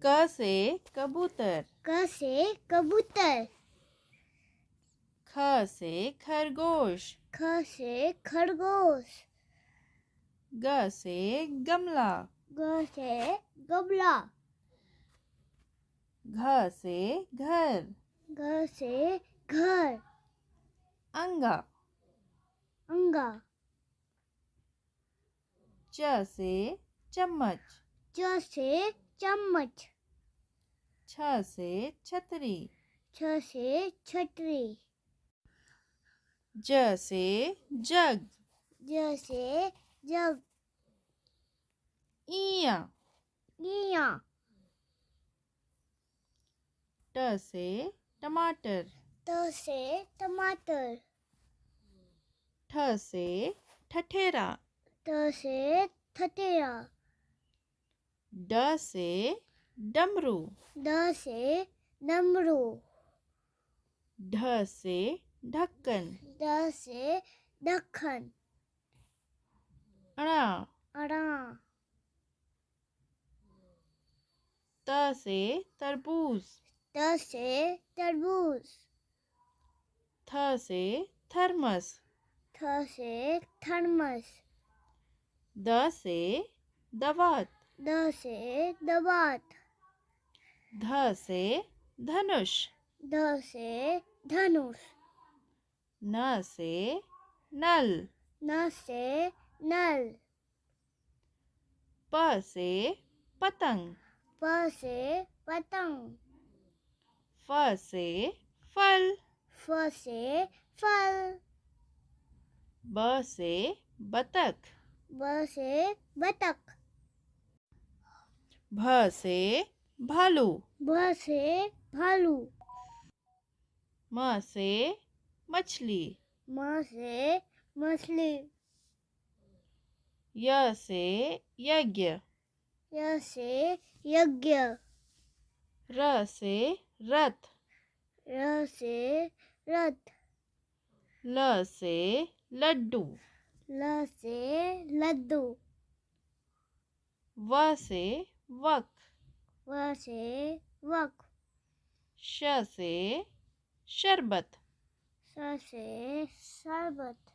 क से कबूतर। क से कबूतर। ख से खरगोश। ख से खरगोश। ग से गमला। ग से गमला। घ से घर। घ से घर। अंगा। अंगा। च से चम्मच। च से चम्मच। छ से छतरी। छ से छतरी। ज से जग। ज से जग। इया। इया। ट से टमाटर। त से टमाटर। ठ से ठठेरा। त से ठठेरा। ड से डमरू। ड से डमरू। ढ से ढक्कन। ड से ढक्कन। अणा। अड़ा। त से तरबूज। त से तरबूज। थ से थर्मस। थ से थर्मस। द से दवात। द से दवात। ध से धनुष। ध से धनुष। न से नल। न से नल। प से पतंग। प से पतंग। फ से फल। फ से फल। ब से बतख। ब से बतख। भ से भालू। भ से भालू। म से मछली। म से मछली। य से यज्ञ। य से यज्ञ। र से रथ। र से रथ। ल से लड्डू। ल से लड्डू। व से वक। व से वक। श से शरबत। स से शरबत।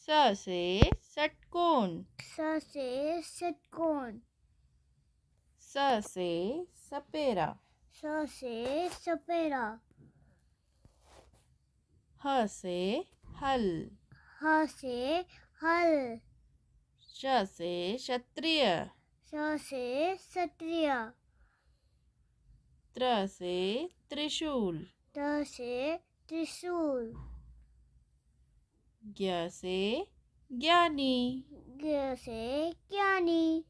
स से षटकोण। स से षटकोण। स से सपेरा। स से सपेरा। ह से हल। ह से हल। श से क्षत्रिय। स से क्षत्रिय। त्र से त्रिशूल। त से त्रिशूल। ज्ञ से ज्ञानी। ग से ज्ञानी।